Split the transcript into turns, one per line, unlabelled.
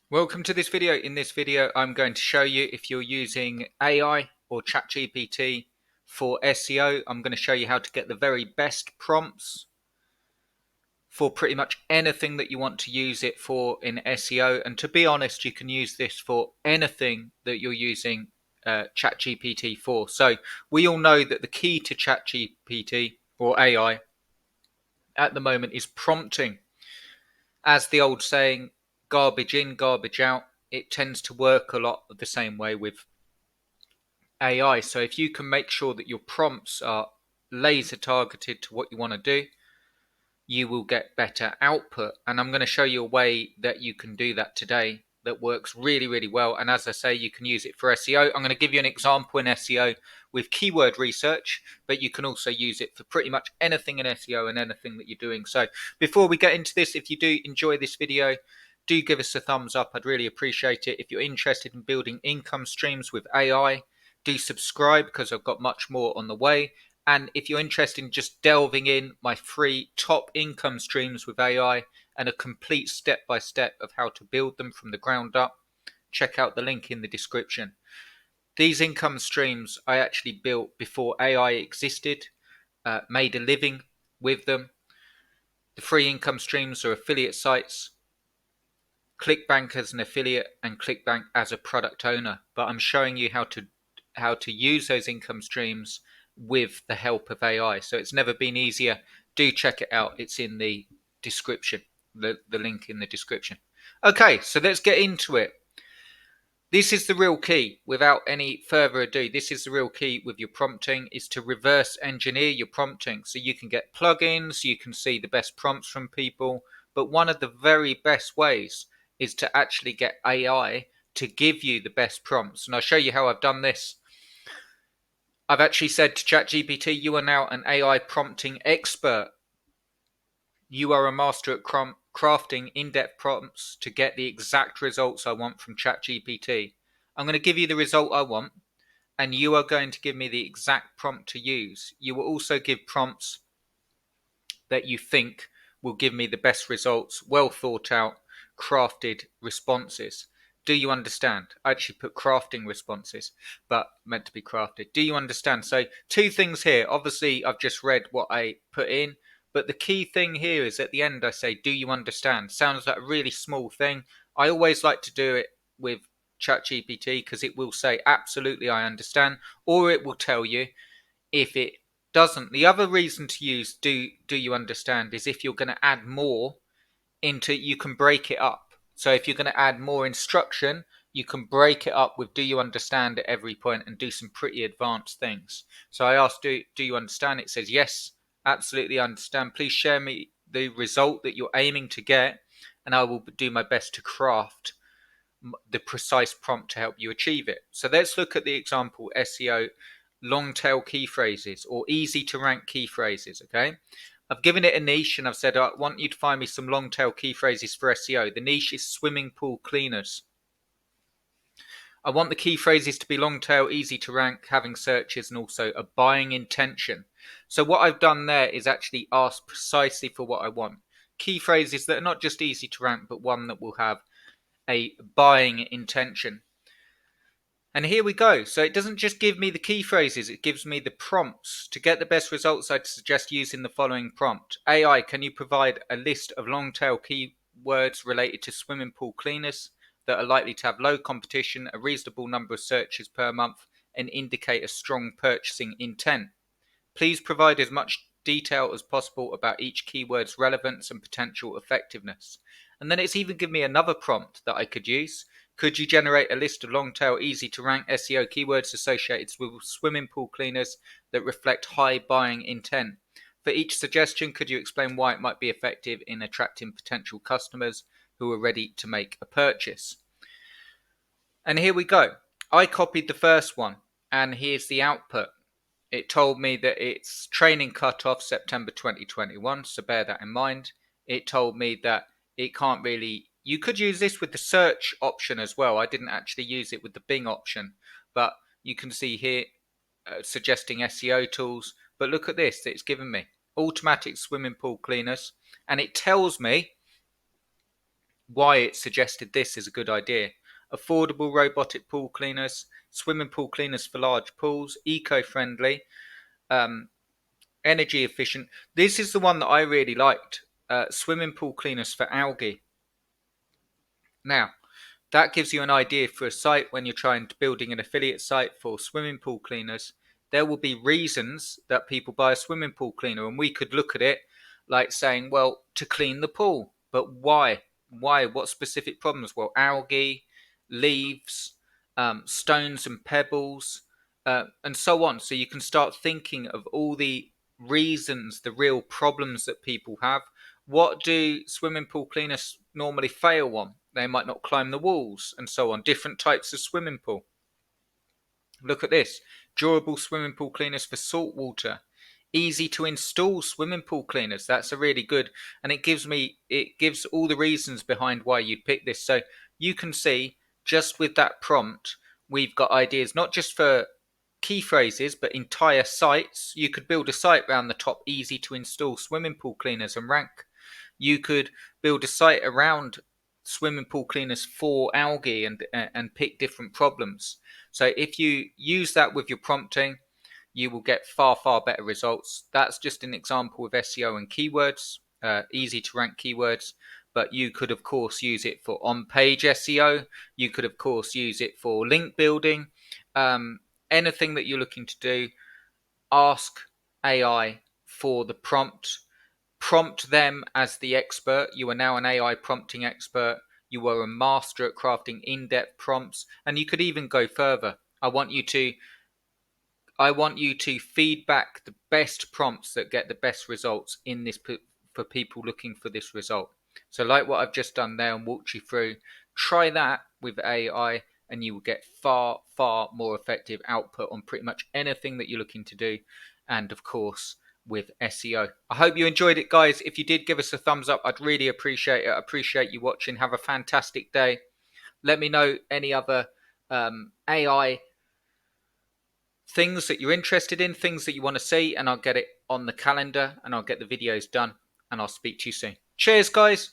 Welcome to this video. In this video, I'm going to show you if you're using AI or ChatGPT for SEO. I'm going to show you how to get the very best prompts for pretty much anything that you want to use it for in SEO. And to be honest, you can use this for anything that you're using ChatGPT for. So we all know that the key to ChatGPT or AI at the moment is prompting. As the old saying, garbage in, garbage out, it tends to work a lot the same way with AI. So if you can make sure that your prompts are laser targeted to what you want to do, you will get better output. And I'm going to show you a way that you can do that today that works really, really well. And as I say, you can use it for SEO. I'm going to give you an example in SEO with keyword research, but you can also use it for pretty much anything in SEO and anything that you're doing. So before we get into this, if you do enjoy this video, do give us a thumbs up. I'd really appreciate it. If you're interested in building income streams with AI, do subscribe because I've got much more on the way. And if you're interested in just delving in my free top income streams with AI and a complete step-by-step of how to build them from the ground up, check out the link in the description. These income streams I actually built before AI existed, made a living with them. The free income streams are affiliate sites, ClickBank as an affiliate and ClickBank as a product owner. But I'm showing you how to use those income streams with the help of AI. So it's never been easier. Do check it out. It's in the description, the link in the description. Okay, so let's get into it. This is the real key. Without any further ado, this is the real key with your prompting, is to reverse engineer your prompting. So you can get plugins, you can see the best prompts from people, but one of the very best ways is to actually get AI to give you the best prompts. And I'll show you how I've done this. I've actually said to ChatGPT, you are now an AI prompting expert. You are a master at crafting in-depth prompts to get the exact results I want from ChatGPT. I'm going to give you the result I want, and you are going to give me the exact prompt to use. You will also give prompts that you think will give me the best results, well thought out, crafted responses. Do you understand? I actually put crafting responses, but meant to be crafted. Do you understand? So two things here. Obviously, I've just read what I put in, but the key thing here is at the end I say, do you understand? Sounds like a really small thing. I always like to do it with ChatGPT because it will say, absolutely, I understand, or it will tell you if it doesn't. The other reason to use do you understand is if you're going to add more into, you can break it up. So if you're going to add more instruction, you can break it up with do you understand at every point and do some pretty advanced things. So I asked, do you understand? It says, yes, absolutely understand. Please share me the result that you're aiming to get, and I will do my best to craft the precise prompt to help you achieve it. So let's look at the example SEO long tail key phrases or easy to rank key phrases. Okay, I've given it a niche and I've said I want you to find me some long tail key phrases for SEO. The niche is swimming pool cleaners. I want the key phrases to be long tail, easy to rank, having searches, and also a buying intention. So what I've done there is actually ask precisely for what I want. Key phrases that are not just easy to rank, but one that will have a buying intention. And here we go. So it doesn't just give me the key phrases, it gives me the prompts. To get the best results, I'd suggest using the following prompt. AI, can you provide a list of long tail keywords related to swimming pool cleaners that are likely to have low competition, a reasonable number of searches per month, and indicate a strong purchasing intent? Please provide as much detail as possible about each keyword's relevance and potential effectiveness. And then it's even given me another prompt that I could use. Could you generate a list of long tail, easy to rank SEO keywords associated with swimming pool cleaners that reflect high buying intent? For each suggestion, could you explain why it might be effective in attracting potential customers who are ready to make a purchase? And here we go. I copied the first one, and here's the output. It told me that its training cutoff September 2021, so bear that in mind. It told me that it can't really, you could use this with the search option as well. I didn't actually use it with the Bing option, but you can see here suggesting SEO tools. But look at this, it's given me automatic swimming pool cleaners, and it tells me why it suggested this is a good idea. Affordable robotic pool cleaners, swimming pool cleaners for large pools, eco-friendly, um, energy efficient. This is the one that I really liked. Swimming pool cleaners for algae. Now, that gives you an idea for a site when you're trying to building an affiliate site for swimming pool cleaners. There will be reasons that people buy a swimming pool cleaner, and we could look at it like saying, well, to clean the pool. But why? Why? What specific problems? Well, algae, leaves, stones and pebbles, and so on. So you can start thinking of all the reasons, the real problems that people have. What do swimming pool cleaners normally fail on? They might not climb the walls and so on. Different types of swimming pool. Look at this. Durable swimming pool cleaners for salt water. Easy to install swimming pool cleaners. That's a really good, and it gives all the reasons behind why you'd pick this. So you can see just with that prompt, we've got ideas not just for key phrases, but entire sites. You could build a site around the top, easy to install swimming pool cleaners and rank. You could build a site around swimming pool cleaners for algae and pick different problems. So if you use that with your prompting, you will get far better results. That's just an example of SEO and keywords, easy to rank keywords. But you could of course use it for on-page SEO. You could of course use it for link building. Um, Anything that you're looking to do, ask AI for the prompt. Prompt them as the expert. You are now an AI prompting expert. You are a master at crafting in-depth prompts, and you could even go further. I want you to feed back the best prompts that get the best results in this for people looking for this result. So like what I've just done there and walked you through, try that with AI and you will get far more effective output on pretty much anything that you're looking to do, and of course with SEO. I hope you enjoyed it, guys. If you did, give us a thumbs up. I'd really appreciate it. I appreciate you watching. Have a fantastic day. Let me know any other AI things that you're interested in, things that you want to see, and I'll get it on the calendar and I'll get the videos done, and I'll speak to you soon. Cheers, guys.